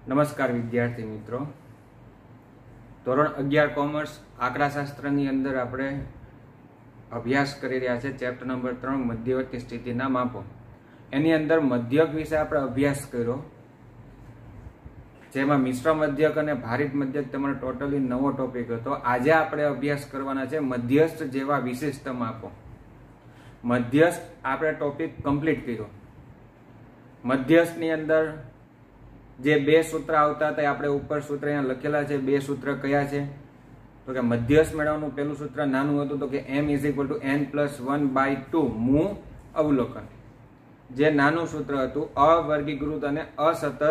નમસ્કાર વિદ્યાર્થી મિત્રો, ધોરણ 11 કોમર્સ આંકડાશાસ્ત્રની અંદર આપણે અભ્યાસ કરી રહ્યા છે ચેપ્ટર નંબર 3 મધ્યવર્તી સ્થિતિના માપો. એની અંદર મધ્યક વિશે આપણે અભ્યાસ કર્યો, જેમાં મિશ્ર મધ્યક અને ભારિત મધ્યક તમારો ટોટલી નવો ટોપિક હતો. આજે આપણે અભ્યાસ કરવાના છે મધ્યસ્થ જેવા વિશિષ્ટ માપો. મધ્યસ્થ આપણે ટોપિક કમ્પ્લીટ કર્યો. મધ્યસ્થની અંદર જે બે સૂત્ર આવતા હતા આપણે ઉપર સૂત્ર અહીંયા લખેલા છે. બે સૂત્ર કયા છે? તો કે મધ્યસ્થ મેળવવાનું પહેલું સૂત્ર નાનું હતું, તો કે m = n+1/2 મૂ અવલોકન. જે નાનું સૂત્ર હતું અવર્ગીકૃત અને અસતત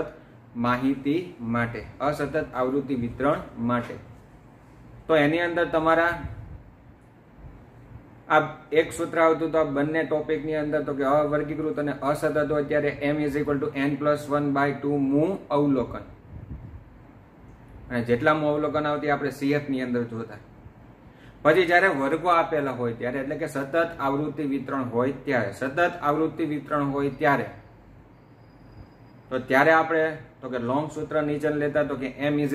માહિતી માટે, અસતત આવૃત્તિ વિતરણ માટે. તો એની અંદર તમારા આ એક સૂત્ર આવતું તો બંને ટોપિક ની અંદર તો કે અવર્ગીકૃત અને અસતત હોય ત્યારે m = n+1/2 મૂ અવલોકન. અને જેટલા મૂ અવલોકન આવતી આપણે CF ની અંદર જોતા. પછી જયારે વર્ગો આપેલા હોય ત્યારે, એટલે કે સતત આવૃત્તિ વિતરણ હોય ત્યારે, સતત આવૃત્તિ વિતરણ હોય ત્યારે તો ત્યારે આપણે તો કે લોંગ સૂત્ર નીચે લેતા, તો કે m =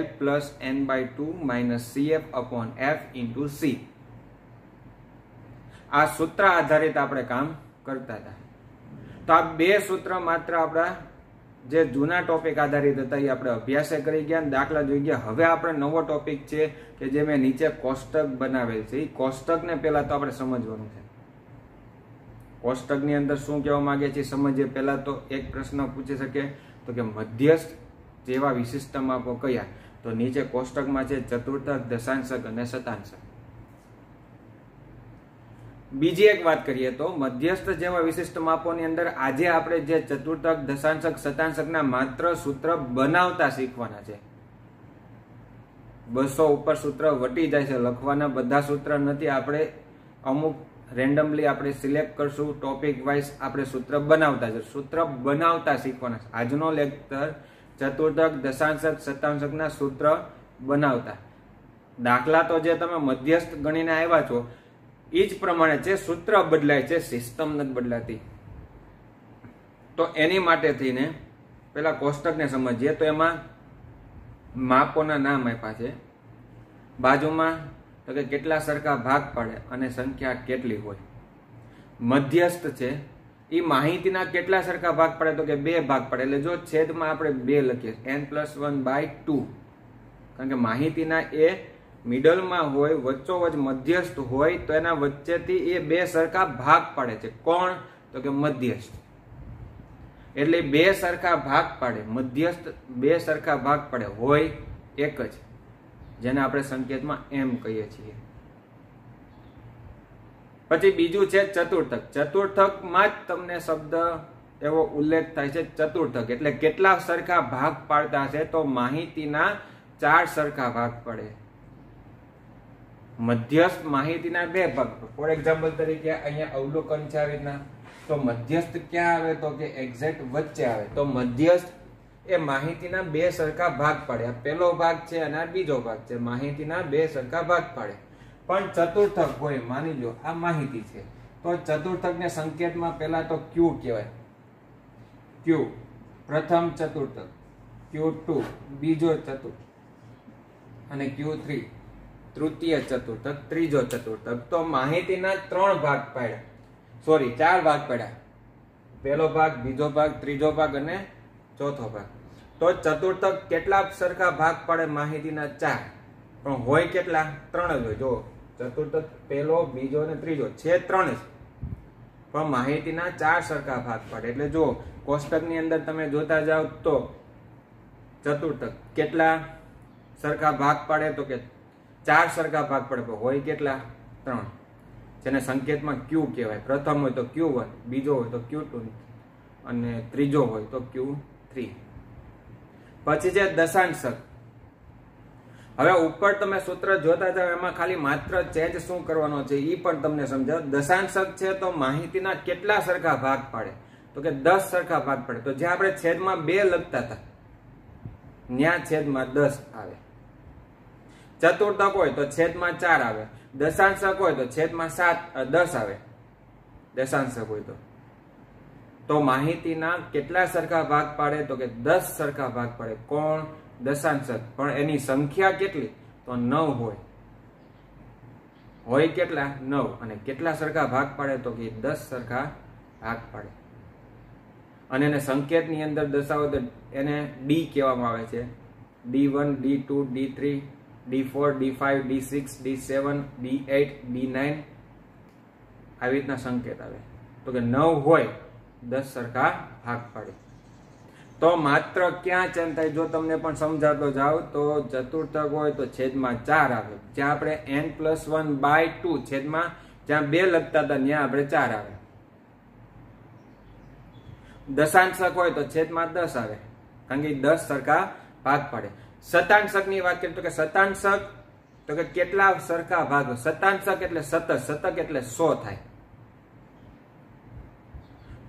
L+n/2 - CF/F × C. આ સૂત્ર આધારિત આપણે કામ કરતા હતા. તો આ બે સૂત્ર માત્ર આપણા જે જૂના ટોપિક આધારિત હતા એ આપણે અભ્યાસ કરી ગયા, દાખલા જોઈ ગયા. હવે આપણે નવો ટોપિક છે કે જે મેં નીચે કોષ્ટક બનાવેલ છે. એ કોષ્ટકને પહેલા તો આપણે સમજવાનું છે. કોષ્ટકની અંદર શું કહેવા માંગે છે સમજીએ. પહેલા તો એક પ્રશ્ન પૂછી શકે તો કે મધ્યસ્થ જેવા વિશિષ્ટ માપો કયા? તો નીચે કોષ્ટકમાં છે ચતુર્થક, દશાંશક અને શતાંશક. બીજી એક વાત કરીએ તો મધ્યસ્થ જેવા વિશિષ્ટ માપોની અંદર આજે આપણે જે ચતુર્થક, દશાંશક, શતાંશકના માત્ર સૂત્ર બનાવતા શીખવાના છે. 200 ઉપર સૂત્ર વટી જાય છે, લખવાના બધા સૂત્ર નથી. આપણે અમુક રેન્ડમલી આપણે સિલેક્ટ કરશું, ટોપિક વાઇઝ આપણે સૂત્ર બનાવતા છે. સૂત્ર બનાવતા શીખવાના છે. આજનો લેક્ચર ચતુર્થક, દશાંશક, શતાંશકના સૂત્ર બનાવતા. દાખલા તો જે તમે મધ્યસ્થ ગણીને આવ્યા છો એ જ પ્રમાણે છે, સૂત્ર બદલાય છે, સિસ્ટમ નથી બદલાતી. તો એની માટે થઈને પેલા કોષ્ટકને સમજીએ. તો એમાં માપોના નામ આપ્યા છે. બાજુમાં તો કે કેટલા સરખા ભાગ પાડે અને સંખ્યા કેટલી હોય. મધ્યસ્થ છે એ માહિતીના કેટલા સરખા ભાગ પાડે? તો કે 2 ભાગ પાડે. એટલે જો છેદમાં આપણે 2 લખીએ n+1/2, કારણ કે માહિતીના એ મિડલમાં હોય, વચ્ચોવચ મધ્યસ્થ હોય તો એના વચ્ચેથી એ 2 સરખા ભાગ પાડે છે. કોણ? તો કે મધ્યસ્થ. એટલે 2 સરખા ભાગ પાડે, મધ્યસ્થ 2 સરખા ભાગ પાડે હોય એક જ, જેને આપણે સંકેતમાં m કહીએ છીએ. પછી બીજું છે ચતુર્થક. ચતુર્થકમાં જ તમને શબ્દ એવો ઉલ્લેખ થાય છે ચતુર્થક એટલે કેટલા સરખા ભાગ પાડતા છે? તો માહિતીના 4 સરખા ભાગ પડે. મધ્યસ્થ માહિતીના 2 ભાગ. ફોર એક્ઝામ્પલ તરીકે અહીંયા અવલોકન છે આવી રીતના, તો મધ્યસ્થ ક્યાં આવે? તો કે એક્ઝેક્ટ વચ્ચે આવે. તો મધ્યસ્થ એ માહિતીના 2 સરખા ભાગ પાડે. આ પહેલો ભાગ છે અને આ બીજો ભાગ છે. માહિતીના 2 સરખા ભાગ પાડે. પણ ચતુર્થક હોય, માની લો આ માહિતી છે, તો ચતુર્થકને સંકેતમાં પહેલા તો Q કહેવાય. Q પ્રથમ ચતુર્થક, Q2 બીજો ચતુર્થક અને Q3 તૃતીય ચતુર્થક, ત્રીજો ચતુર્થક. તો માહિતીના 3 ભાગ પાડ્યા, સોરી 4 ભાગ પાડ્યા. પહેલો ભાગ, બીજો ભાગ, ત્રીજો ભાગ અને ચોથો ભાગ. તો ચતુર્થક કેટલા સરખા ભાગ પાડે? માહિતીના 4. પણ હોય કેટલા? 3 જ હોય. જો ચતુર્થક પહેલો, બીજો અને ત્રીજો છે 3 જ, પણ માહિતીના 4 સરખા ભાગ પાડે. એટલે જો કોષ્ટકની અંદર તમે જોતા જાઓ તો ચતુર્થક કેટલા સરખા ભાગ પાડે? તો કે 4 સરખા ભાગ પડે. હોય કેટલા? 3, જેને સંકેતમાં Q કહેવાય. પ્રથમ હોય તો Q1, બીજો હોય તો Q2 અને ત્રીજો હોય તો Q3. પછી છે દશાંશક. હવે ઉપર તમે સૂત્ર જોતા જાવ, એમાં ખાલી માત્ર ચેન્જ શું કરવાનો છે એ પણ તમને સમજાવ. દશાંશક છે તો માહિતીના કેટલા સરખા ભાગ પાડે? તો કે 10 સરખા ભાગ પડે. તો જે આપણે છેદમાં 2 લખતા હતા ત્યાં છેદમાં 10 આવે. ચતુર્થક હોય તો છેદમાં 4 આવે. દશાંશક હોય તો છેદમાં 10 આવે. દશાંશક હોય તો તો માહિતીના કેટલા સરખા ભાગ પાડે તો કે 10 સરખા ભાગ પાડે. કોણ? દશાંશક. પણ એની સંખ્યા કેટલી? તો 9 હોય. હોય કેટલા? 9. અને કેટલા સરખા ભાગ પાડે તો કે 10 સરખા ભાગ પાડે. અને એને સંકેતની અંદર દર્શાવો તો એને ડી કહેવામાં આવે છે. D1, D2, D3, D4, D5, D6, D7, D8, D9 આવી રીતના સંકેત આવે. તો કે 9 હોય 10 સરખા ભાગ પાડે. તો માત્ર ક્યાં ચેન્જ થાય? જો તમને પણ સમજાતો જાવ તો ચતુર્થક હોય તો છેદમાં 4 આવે. જ્યાં આપણે n+1/2 છેદમાં જ્યાં 2 લખતા હતા ત્યાં આપણે 4 આવે. દશાંશક હોય તો છેદમાં 10 આવે, કારણ કે 10 સરખા ભાગ પાડે. શતાંશક ની વાત કરીએ તો કે શતાંશક તો કે કેટલા સરખા ભાગ? શતાંશક એટલે શતક, શતક એટલે 100 થાય.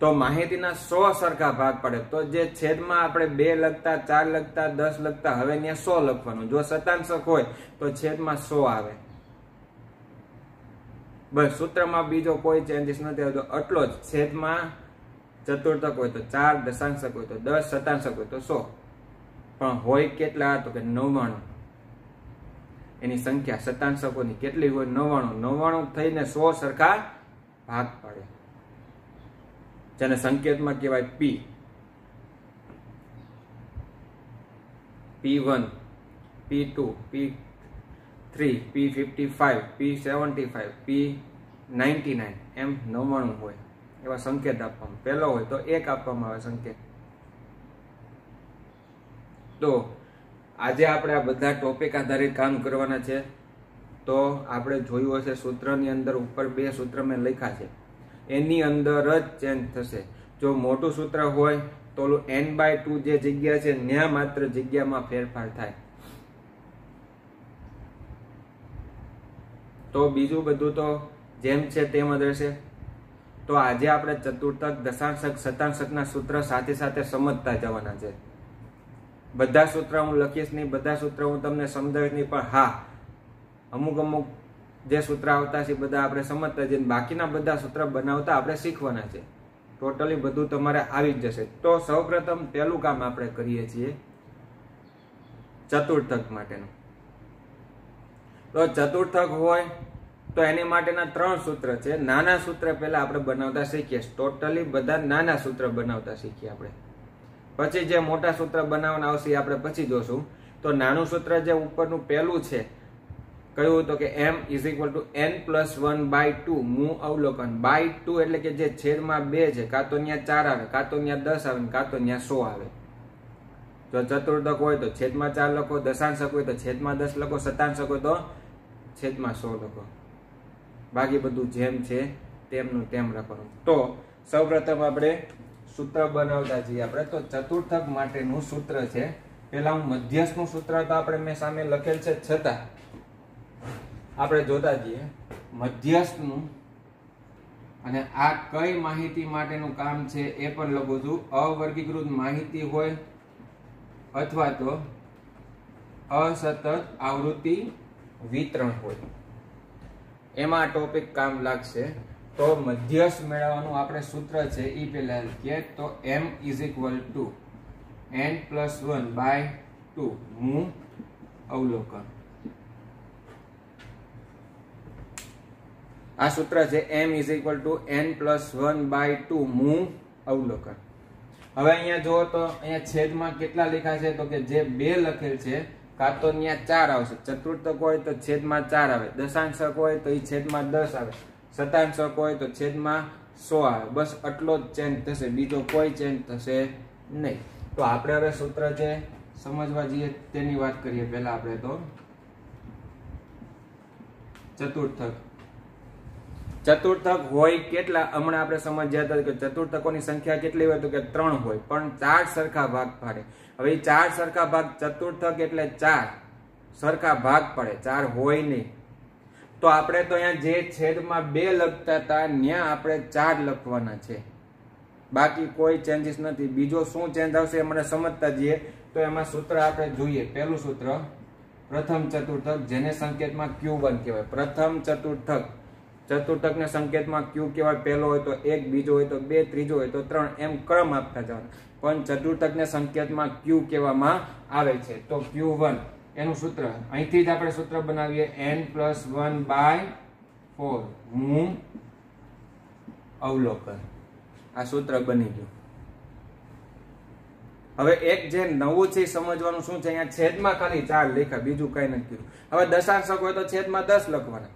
તો માહિતીના 100 સરખા ભાગ પડે. તો જે છેદમાં આપણે 2 લખતા, 4 લખતા, 10 લખતા, હવે ત્યાં 100 લખવાનું. જો શતાંશક હોય તો છેદમાં 100 આવે. બસ, સૂત્રમાં બીજો કોઈ ચેન્જીસ નથી આવતો, એટલો જ. છેદમાં ચતુર્થક હોય તો 4, દશાંશક હોય તો 10, શતાંશક હોય તો 100. પણ હોય કેટલા? તો કે 99. એની સંખ્યા શતાંશકોની કેટલી હોય? 99. 99 થઈને 100 સરખા ભાગ પાડે, જેને સંકેતમાં કહેવાય P. P1, P2, P3, P55, P75, P99 એમ 99 હોય એવા સંકેત આપવામાં. પહેલો હોય તો 1 આપવામાં આવે સંકેત. તો આજે આપણે આ બધા ટોપિક આધારિત કામ કરવાના છે. તો આપણે જોયું હશે સૂત્રની અંદર ઉપર 2 સૂત્ર મેં લખ્યા છે, એની અંદર જ ચેન્જ થશે. જો મોટું સૂત્ર હોય તો n/2 જે જગ્યા છે ત્યાં માત્ર જગ્યામાં ફેરફાર થાય. તો બીજું બધું તો જેમ છે તેમ જ રહેશે. તો આજે આપણે ચતુર્થક, દશાંશક, શતાંશકના સૂત્ર સાથે સાથે સમજતા જવાના છે. બધા સૂત્ર હું લખીશ નહીં, બધા સૂત્ર હું તમને સમજાવીશ નહીં, પણ હા, અમુક જે સૂત્ર આવતા છે બધા આપણે સમજતા જઈએ. બાકીના બધા સૂત્ર બનાવતા આપણે શીખવાના છે. ટોટલી બધું તમારે આવી જ જશે. તો સૌપ્રથમ પહેલું કામ આપણે કરીએ છીએ ચતુર્થક માટેનું. તો ચતુર્થક હોય તો એની માટેના 3 સૂત્ર છે. નાના સૂત્ર પહેલા આપણે બનાવતા શીખીએ. ટોટલી બધા નાના સૂત્ર બનાવતા શીખીએ આપણે. પછી જે મોટા સૂત્ર બનાવવાના આવશે એ આપણે પછી જોશું. તો નાનું સૂત્ર જે ઉપરનું પહેલું છે કયું? તો કે m = n+1/2 મૂ અવલોકન. બાય 2 એટલે કે જે છેદમાં 2 છે, કાં તો ત્યાં 4 આવે, કાં તો ત્યાં 10 આવે, કાં તો ત્યાં 100 આવે. જો ચતુર્થક હોય તો છેદમાં 4 લખો, દશાંશક હોય તો છેદમાં 10 લખો, શતાંશક હોય તો છેદમાં 100 લખો. બાકી બધું જેમ છે તેમનું તેમ લખવાનું. તો સૌપ્રથમ આપણે સૂત્ર બનાવતા છીએ આપણે. તો ચતુર્થક માટેનું સૂત્ર છે. પેલા હું મધ્યસ્થનું સૂત્ર તો આપણે મેં સામે લખેલ છે, છતાં આપણે જોતા જઈએ મધ્યસ્થનું. અને આ કઈ માહિતી માટેનું કામ છે એ પણ લખું છું. અવર્ગીકૃત માહિતી હોય અથવા તો અસતત આવૃત્તિ વિતરણ હોય, એમાં ટોપિક કામ લાગશે. તો મધ્યસ્થ મેળવવાનું આપણે સૂત્ર છે એ પેલા લખીએ. તો m = n+1/2 મૂ અવલોકન. આ સૂત્ર છે m = n+1/2 મૂ અવલોકન. હવે અહીંયા જુઓ તો અહીંયા છેદમાં કેટલા લખ્યા છે? તો કે જે 2 લખેલ છે, કાં તો ત્યાં 4 આવશે. ચતુર્થક હોય તો છેદમાં 4 આવે, દશાંશક હોય તો એ છેદમાં 10 આવે, શતાંશક હોય તો છેદમાં 100 આવે. બસ આટલો જ ચેન્જ થશે, બીજો કોઈ ચેન્જ થશે નહીં. તો આપણે હવે સૂત્ર છે સમજવા જઈએ તેની વાત કરીએ. પહેલા આપણે તો ચતુર્થક હોય કેટલા? હમણાં આપણે સમજ્યા હતા કે ચતુર્થકોની સંખ્યા કેટલી હોય? તો કે 3 હોય, પણ 4 સરખા ભાગ પાડે. હવે 4 સરખા ભાગ, ચતુર્થક એટલે 4 સરખા ભાગ પડે, 4 હોય નહીં. તો આપણે તો અહીંયા જે છેદમાં 2 લખતા હતા ત્યાં આપણે 4 લખવાના છે. બાકી કોઈ ચેન્જીસ નથી. બીજો શું ચેન્જ આવશે એ મને સમજતા જઈએ. તો એમાં સૂત્ર આપણે જોઈએ. પહેલું સૂત્ર પ્રથમ ચતુર્થક, જેને સંકેતમાં Q1 કહેવાય. પ્રથમ ચતુર્થક ચતુર્થકના સંકેતમાં ક્યુ કહેવાય, પહેલો હોય તો 1, બીજો હોય તો 2, ત્રીજો હોય તો 3, એમ ક્રમ આપતા જવાનું. પણ ચતુર્થકના સંકેતમાં ક્યુ કહેવામાં આવે છે. તો Q1 એનું સૂત્ર અહીંથી જ આપણે સૂત્ર બનાવીએ, n+1/4 હું અવલોકન. આ સૂત્ર બની ગયું. હવે એક જે નવું છે સમજવાનું શું છે, અહીંયા છેદમાં ખાલી 4 લખ્યા, બીજું કઈ નથી. હવે દશાંશક હોય તો છેદમાં 10 લખવાના,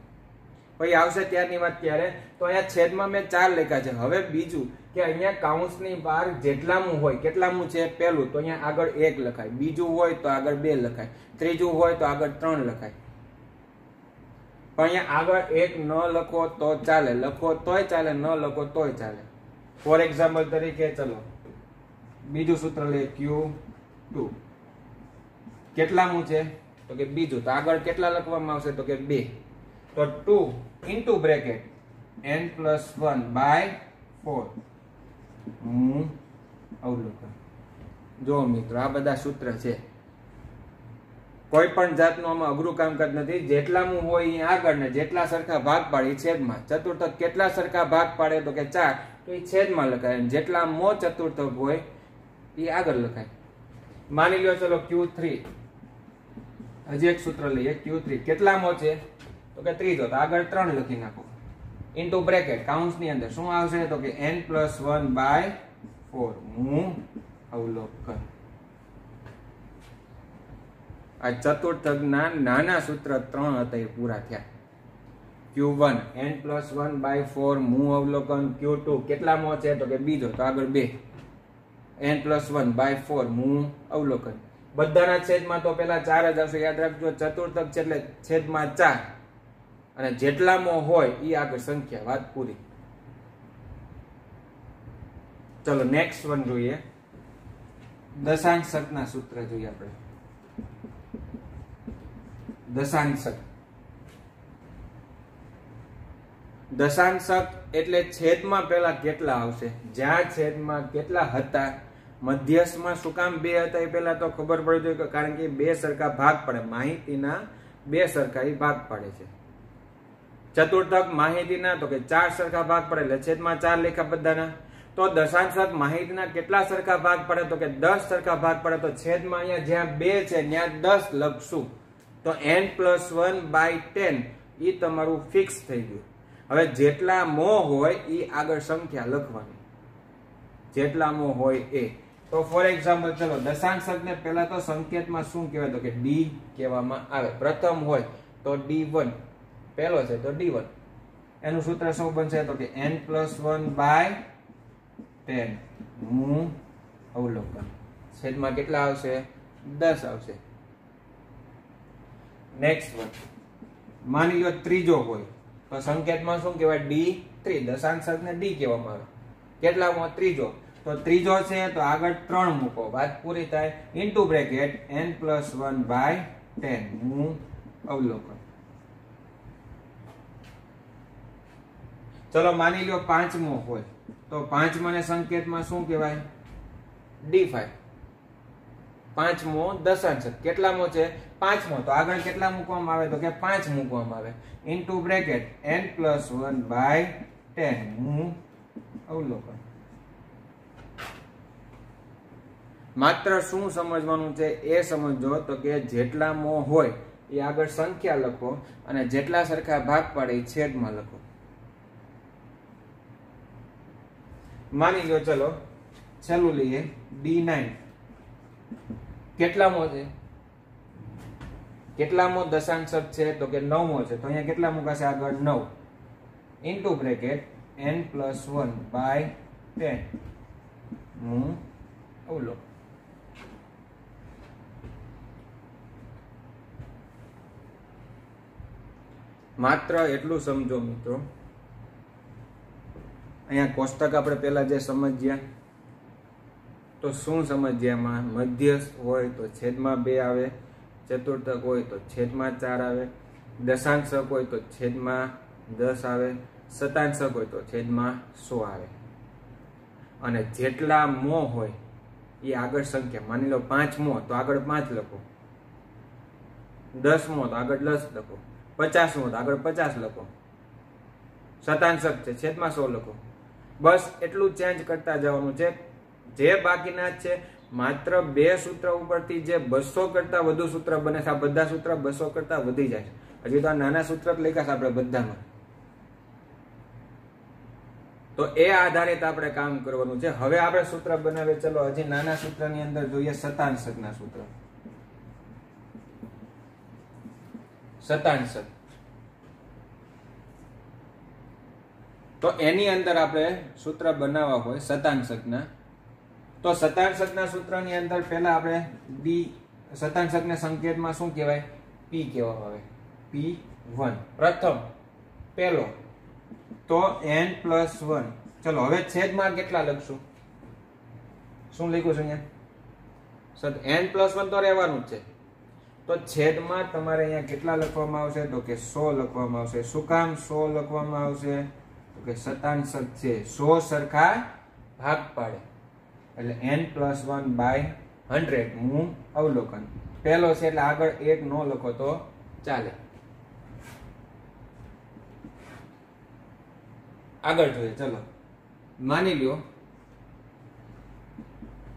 પછી આવશે ત્યારની વાત ક્યારે, તો અહીંયા છેદમાં મેં 4 લખ્યા છે. હવે બીજું કે અહીંયા કૌંસની બહાર જેટલામું હોય, કેટલામું છે પહેલું, તો અહીંયા આગળ 1 લખાય, બીજું હોય તો આગળ 2 લખાય, ત્રીજું હોય તો આગળ 3 લખાય. પણ અહીંયા આગળ 1 ન લખો તો ચાલે, લખો તોય ચાલે, ન લખો તોય ચાલે. ફોર એક્ઝામ્પલ તરીકે ચલો બીજું સૂત્ર લે, Q2 કેટલામું છે તો કે બીજું, તો આગળ કેટલા લખવામાં આવશે તો કે 2. તો 2 ઇન્ટુ બ્રેકેટ n+1/4 હું અવલોકન. જો મિત્રો આ બધા સૂત્ર છે, કોઈ પણ જાતનું આમાં અઘરું કામકાજ નથી. જેટલામું હોય એ આગળ ને જેટલા સરખા ભાગ પાડે છેદમાં. ચતુર્થક કેટલા સરખા ભાગ પાડે તો કે 4, તો એ છેદમાં લખાય. જેટલા મો ચતુર્થક હોય એ આગળ લખાય. માની લો ચલો Q3, હજી એક સૂત્ર લઈએ, Q3 કેટલામો છે તો કે ત્રીજો, તો આગળ 3 લખી નાખો, ઇન્ટુ બ્રેકેટ કૌંસની અંદર શું આવશે તો કે n+1/4 હું અવલોકન. આ ચતુર્થકના નાના સૂત્ર 3 હતા એ પૂરા થયા. Q1 n+1/4 હું અવલોકન. Q2 કેટલામો છે તો કે બીજો, તો આગળ 2, n+1/4 હું અવલોકન. બધાના છેદમાં તો પેલા 4 જ આવશે, યાદ રાખજો. ચતુર્થક છે એટલે છેદમાં 4, અને જેટલામો હોય એ આગળ સંખ્યા. વાત પૂરી. ચલો નેક્સ્ટ વન જોઈએ, દશાંશકના સૂત્ર જોઈએ આપણે. દશાંશક, દશાંશક એટલે છેદમાં પેલા કેટલા આવશે, જ્યાં છેદમાં કેટલા હતા. મધ્યસ્થમાં શું કામ 2 હતા એ પેલા તો ખબર પડી જોઈએ, કારણ કે 2 સરખા ભાગ પડે, માહિતીના 2 સરખા એ ભાગ પડે છે. ચતુર્થક માહિતીના તો કે 4 સરખા ભાગ પડે, એટલે છેદમાં 4 લખ્યા બધાના. તો દશાંશક માહિતીના કેટલા સરખા ભાગ પડે તો કે 10 સરખા ભાગ પડે. તો છેદમાં અહીંયા જ્યાં 2 છે ત્યાં 10 લખશું, તો n+1/10 એ તમારું ફિક્સ થઈ ગયું. હવે જેટલા મો હોય એ આગળ સંખ્યા લખવાની, જેટલા મો હોય એ. તો ફોર એક્ઝામ્પલ ચલો દશાંશકને પહેલા તો સંકેતમાં શું કહેવાય તો કે D કહેવામાં આવે. પ્રથમ હોય તો D1, પહેલો છે તો D1. એનું સૂત્ર શું બનશે તો કે n+1/10 હું અવલોકન. છેદમાં કેટલા આવશે 10 આવશે. નેક્સ્ટ વન, માની લો ત્રીજો હોય તો સંકેતમાં શું કહેવાય D3. દશાંશકને D કહેવામાં આવે. કેટલામાં ત્રીજો, તો ત્રીજો છે તો આગળ 3 મૂકો, વાત પૂરી થાય. ઇન્ટુ બ્રેકેટ n+1/10 હું અવલોકન. ચલો માની લો 5મો હોય તો 5માને સંકેતમાં શું કહેવાય D5. 5મો દશાંશક કેટલામો છે 5મો, તો આગળ કેટલા મૂકવામાં આવે તો કે 5 મૂકવામાં આવે. ઇન્ટુ બ્રેકેટ n+1/10 હું અવલોકન. માત્ર શું સમજવાનું છે એ સમજો તો કે જેટલા મો હોય એ આગળ સંખ્યા લખો, અને જેટલા સરખા ભાગ પાડે એ છેદમાં લખો. માની લો ચલો છેલ્લું લઈએ D9. કેટલામો છે, કેટલામો દશાંશક છે તો કે 9મો છે, તો અહીંયા કેટલા મુકાશે આગળ 9. ઇન્ટુ બ્રેકેટ n+1/10 હું અવલોકન. માત્ર એટલું સમજો મિત્રો, અહીંયા કોષ્ટક આપણે પહેલા જે સમજ્યા તો શું સમજ્યા, એમાં મધ્યસ્થ હોય તો છેદમાં 2 આવે, ચતુર્થક હોય તો છેદમાં 4 આવે, દશાંશક હોય તો છેદમાં 10 આવે, શતાંશક હોય તો છેદમાં 100 આવે. અને જેટલા મો હોય એ આગળ સંખ્યા. માની લો 5મો તો આગળ 5 લખો, 10મો તો આગળ 10 લખો, 50મો તો આગળ 50 લખો. શતાંશક છે, છેદમાં 100 લખો. બસ એટલું ચેન્જ કરતા જવાનું છે. જે બાકીના છે માત્ર બે સૂત્ર ઉપરથી જે 200 કરતા વધુ સૂત્ર બને છે, આ બધા સૂત્ર 200 કરતા વધી જાય છે. હજી તો આ નાના સૂત્ર જ લખ્યા છે આપણે બધામાં. તો એ આધારિત આપણે કામ કરવાનું છે. હવે આપણે સૂત્ર બનાવીએ. ચલો હજી નાના સૂત્રની અંદર જોઈએ શતાંશકના સૂત્ર. શતાંશક તો એની અંદર આપણે સૂત્ર બનાવવા હોય શતાંશકના, તો શતાંશકના સૂત્રની અંદર પહેલા આપણે બી શતાંશકના સંકેતમાં શું કહેવાય? પી કહેવામાં આવે. P1 પ્રથમ પહેલો તો n+1. ચલો હવે છેદમાં કેટલા લખશું? શું લખ્યું છે અહીંયા? n+1 તો રહેવાનું જ છે. તો છેદમાં તમારે અહીંયા કેટલા લખવામાં આવશે? તો કે 100 લખવામાં આવશે. શું કામ 100 લખવામાં આવશે? તો કે શતાંશક છે, 100 સરખા ભાગ પાડે એટલે n+1/100 હું અવલોકન. પહેલો છે એટલે આગળ 1 નો લખો તો ચાલે. આગળ જોઈએ. ચલો માની લ્યો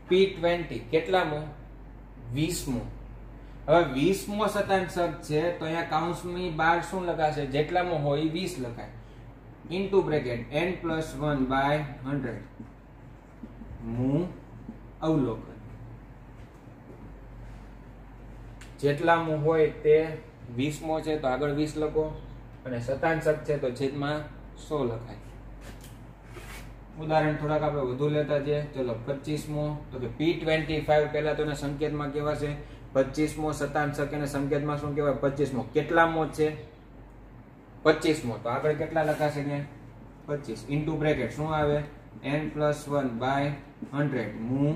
P20 કેટલામો? 20મો. હવે 20મો શતાંશક છે તો અહીંયા કૌંસની બહાર શું લખાશે? જેટલામો હોય 20 લખાય. ઇન્ટુ બ્રેકેટ n+1/100 હું અવલોકન. જેટલામો હોય તે 20મો છે તો આગળ 20 લખો, અને શતાંશક છે તો છેદમાં 100 લખાય. ઉદાહરણ થોડાક આપણે વધુ લેતા જઈએ. ચલો 25મો તો કે P25 પહેલા તો એના સંકેતમાં કેવા છે? 25મો શતાંશક એને સંકેતમાં શું કહેવાય? 25મો. કેટલામો છે? 25મો. તો આગળ કેટલા લખાશે ને? 25 ઇન્ટુ બ્રેકેટ શું આવે? n+1/100 હું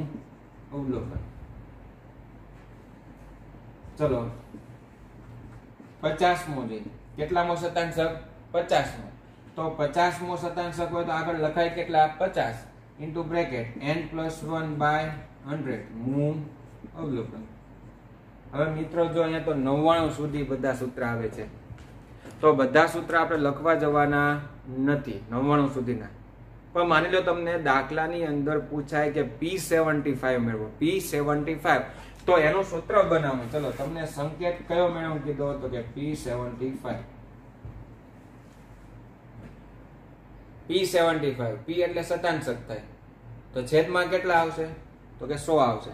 અવલોકન. ચલો 50મો જોઈએ. કેટલામો શતાંશક? 50મો. તો 50મો શતાંશક હોય તો આગળ લખાય કેટલા? 50 ઇન્ટુ બ્રેકેટ n+1/100 હું અવલોકન. હવે મિત્રો જો અહીંયા તો 99 સુધી બધા સૂત્ર આવે છે, તો બધા સૂત્ર આપણે લખવા જવાના નથી 99 સુધીના. પણ માની લો તમને દાખલાની અંદર પૂછાય કે P75 મેળવો. P75 તો એનું સૂત્ર બનાવો. ચલો તમને સંકેત કયો મેળવવું કીધો? તો કે P75. P75 P એટલે શતાંશક થાય તો છેદમાં કેટલા આવશે? તો કે 100 આવશે.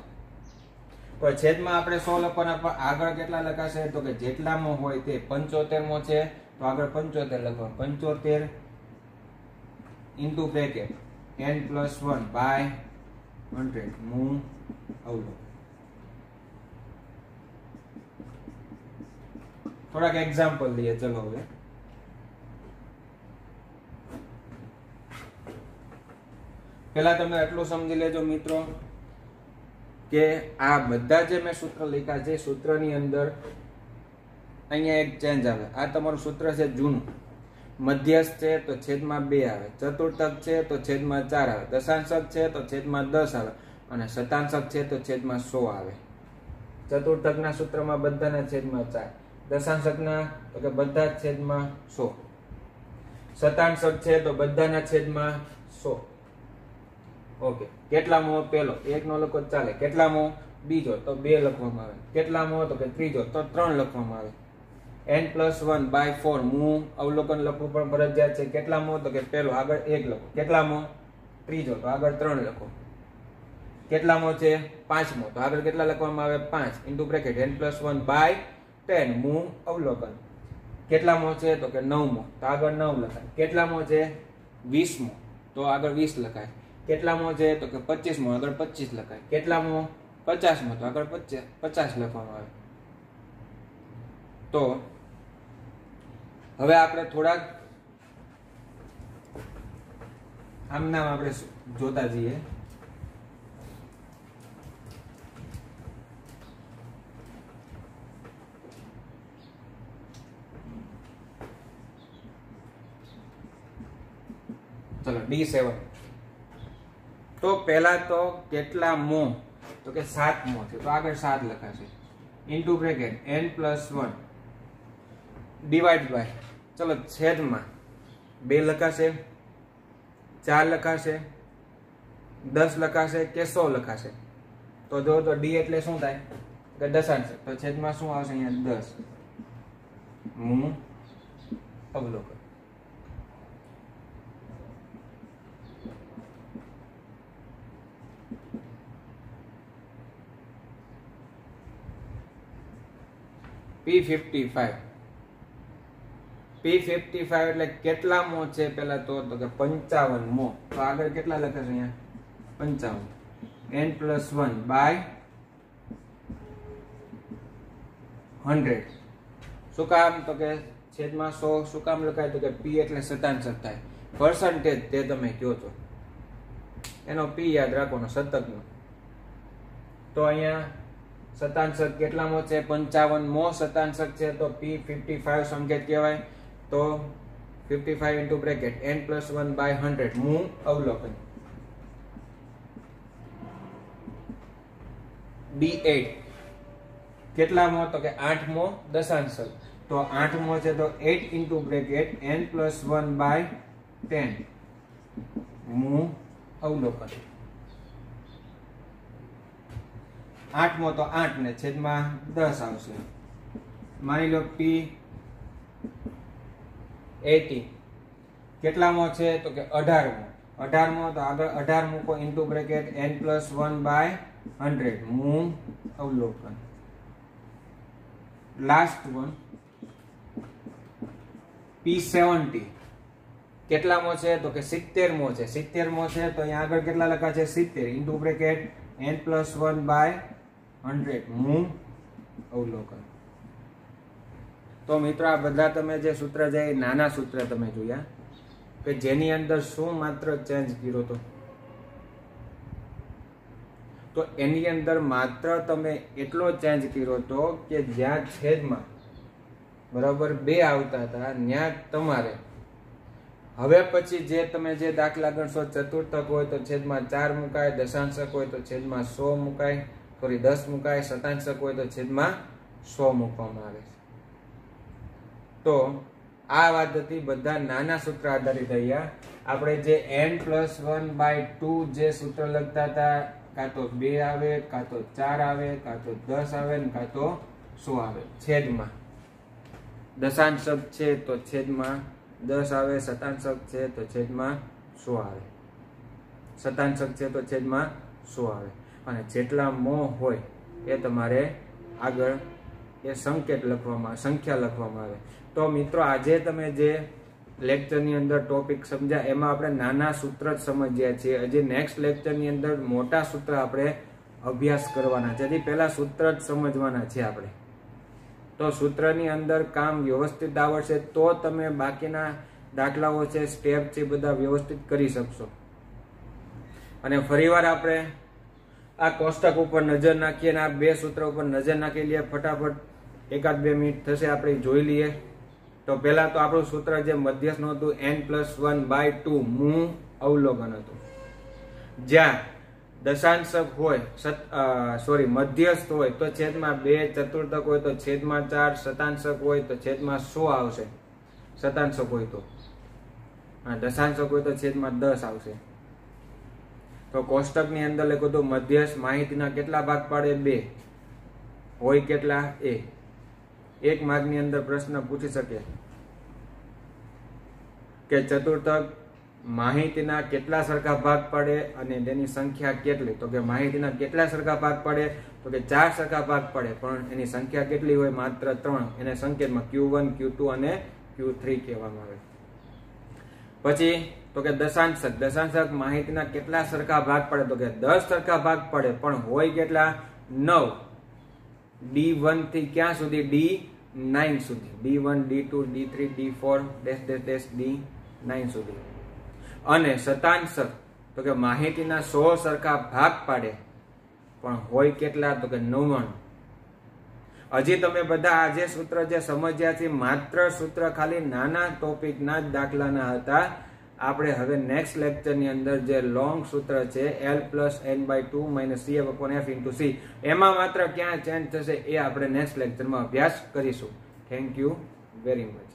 તો છેદમાં આપણે 100 લખવાના, પણ આગળ કેટલા લખાશે? તો કે જેટલામાં હોય તે 75મો છે તો આગળ 75 લખવાનું. 75 ઇન્ટુ બ્રેકેટ n+1/100 હું અવલોકન. થોડાક એક્ઝામ્પલ લઈએ. ચલો હવે પેલા તમે એટલું સમજી લેજો મિત્રો કે આ બધા જે મેં સૂત્ર લખ્યા છે, સૂત્રની અંદર અહીંયા એક ચેન્જ આવે. આ તમારું સૂત્ર છે જૂનું. મધ્યસ્થ છે તો છેદમાં 2 આવે, ચતુર્થક છે તો છેદમાં 4 આવે, દશાંશક છે તો છેદમાં 10 આવે, અને શતાંશક છે તો છેદમાં 100 આવે. ચતુર્થકના સૂત્રમાં બધાના છેદમાં 4, દશાંશકના તો કે બધા જ છેદમાં 100, શતાંશક છે તો બધાના છેદમાં 100. ઓકે. કેટલામો? પહેલો 1 નો લખો ચાલે. કેટલામો? બીજો તો 2 લખવામાં આવે. કેટલામો? તો કે ત્રીજો તો 3 લખવામાં આવે. n+1/4 હું અવલોકન લખવું પણ ફરજિયાત છે. કેટલામો? તો કે પહેલો, આગળ 1 લખો. કેટલામો? ત્રીજો તો આગળ 3 લખો. કેટલામો છે? 5મો તો આગળ કેટલા લખવામાં આવે? 5 ઇન્ટુ બ્રેકેટ n+1/10 હું અવલોકન. કેટલામો છે? તો કે 9મો તો આગળ 9 લખાય. કેટલામો છે? 20મો તો આગળ 20 લખાય. કેટલામો છે? તો કે 25મો આગળ 25 લખાય. કેટલામો? 50મો તો આગળ 50 લખવામાં આવે. તો હવે આપણે થોડાક આમ નામ આપણે જોતા જઈએ. ચલો D7. તો પહેલા તો કેટલામો? તો કે 7મો છે તો આગળ 7 લખાશે. Into bracket n+1 divide by, ચલો છેદમાં 2 લખાશે, 4 લખાશે, 10 લખાશે કે 100 લખાશે? તો જો તો ડી એટલે શું થાય કે દશાંશ, તો છેદમાં શું આવશે અહીંયા 10 મુ અવલોકન. P55 એટલે કેટલા મો છે પેલા તો કે 55 મો. તો આગળ કેટલા લખે છે અહીંયા 55 n+1 બાય 100. શું કામ તો કે છેદમાં 100. શું કામ લખાય તો કે P એટલે શતાંશક થાય, પર્સન્ટેજ તે તમે કહો છો એનો P યાદ રાખવાનો શતકનો. તો અહીંયા શતાંશક કેટલામો છે 55 મો શતાંશક છે, તો P55 સંકેત કહેવાય. તો 55 ઇન્ટુ બ્રેકેટ n+1 બાય 100 મુ અવલોકન. D8 કેટલામો તો કે 8 મો દશાંશક, તો 8 મો છે તો 8 ઇન્ટુ બ્રેકેટ n+1 બાય 10 મુ અવલોકન. 8 મો તો 8 ને છેદમાં 10 આવશે. માની લો P80 કેટલામો છે તો કે 18 મો. 18 મો તો આગળ 18 મૂકો ઇન્ટુ બ્રેકેટ n+1 બાય 100 મુ અવલોકન. લાસ્ટ વન P70 કેટલામો છે તો કે 70 મો છે. 70 મો છે તો અહીંયા આગળ કેટલા લખા છે 70 ઇન્ટુ બ્રેકેટ n+1 બાય 100 મુ અવલોકન. તો મિત્રો આ બધા તમે જે સૂત્ર છે એ નાના સૂત્ર તમે જોયા કે જેની અંદર શું માત્ર ચેન્જ કર્યો તો એની અંદર માત્ર તમે એટલો ચેન્જ કર્યો તો કે જ્યાં છેદમાં બરાબર 2 આવતા હતા ત્યાં તમારે હવે પછી જે તમે જે દાખલા ગણશો ચતુર્થક હોય તો છેદમાં 4 મુકાય, દશાંશક હોય તો છેદમાં 100 મુકાય, 10 મુકાય, શતાંશક હોય તો છેદમાં 100 મૂકવામાં આવે છે. તો આ વાત હતી બધા નાના સૂત્ર આધારિત. અહીંયા આપણે જે n+1/2 જે સૂત્ર લખતા હતા કાં તો 2 આવે, કાં તો 4 આવે, કાં તો 10 આવે ને કાં તો 100 આવે. છેદમાં દશાંશક છે તો છેદમાં 10 આવે, શતાંશક છે તો છેદમાં 100 આવે, શતાંશક છે તો છેદમાં 100 આવે. અને જેટલા મો હોય એ તમારે આગળ એ સંકેત લખવામાં, સંખ્યા લખવામાં આવે. તો મિત્રો આજે તમે જે લેક્ચરની અંદર ટોપિક સમજ્યા એમાં આપણે નાના સૂત્ર જ સમજ્યા છીએ. હજી નેક્સ્ટ લેક્ચરની અંદર મોટા સૂત્ર આપણે અભ્યાસ કરવાના છે. હજી પહેલા સૂત્ર જ સમજવાના છે આપણે. તો સૂત્રની અંદર કામ વ્યવસ્થિત આવડશે તો તમે બાકીના દાખલાઓ છે, સ્ટેપ છે, બધા વ્યવસ્થિત કરી શકશો. અને ફરીવાર આપણે આ કોષ્ટક ઉપર નજર નાખીએ અને આ 2 સૂત્ર ઉપર નજર નાખી લઈએ. ફટાફટ 1-2 મિનિટ થશે આપણે જોઈ લઈએ. તો પહેલા તો આપણું સૂત્ર જે મધ્યસ્થનું હતું n+1/2 મુ અવલોકન હતું. જ્યાં દશાંશક હોય મધ્યસ્થ હોય તો છેદમાં 2, ચતુર્થક હોય તો છેદમાં 4, શતાંશક હોય તો છેદમાં 100 આવશે. શતાંશક હોય તો દશાંશક હોય તો છેદમાં 10 આવશે. તો કોષ્ટકની અંદર લખ્યું હતું મધ્યસ્થ માહિતીના કેટલા ભાગ પાડે 2 હોય કેટલા a. એક માર્કની અંદર પ્રશ્ન પૂછી શકે કે ચતુર્થક માહિતીના કેટલા સરખા ભાગ પાડે અને તેની સંખ્યા કેટલી? તો કે માહિતીના કેટલા સરખા ભાગ પાડે? તો કે 4 સરખા ભાગ પાડે, પણ એની સંખ્યા કેટલી હોય? માત્ર 3. એને સંકેતમાં Q1, Q2 અને Q3 કહેવામાં આવે. પછી તો કે દશાંશક માહિતીના કેટલા સરખા ભાગ પડે? તો કે 10 સરખા ભાગ પડે, પણ હોય કેટલા? 9. D1 થી ક્યાં સુધી? D9 સુધી. D1, D2, D3, D4 D9 સુધી. અને શતાંશક તો કે માહિતીના 100 સરખા ભાગ પાડે, પણ હોય કેટલા? તો કે 99. હજી તમે બધા આજે સૂત્ર જે સમજ્યા છે માત્ર સૂત્ર ખાલી નાના ટોપિકના જ દાખલાના હતા. આપણે હવે નેક્સ્ટ લેક્ચરની અંદર જે લોંગ સૂત્ર છે L+n/2 - CF/F × C એમાં માત્ર ક્યાં ચેન્જ થશે એ આપણે નેક્સ્ટ લેક્ચરમાં અભ્યાસ કરીશું. Thank you very much.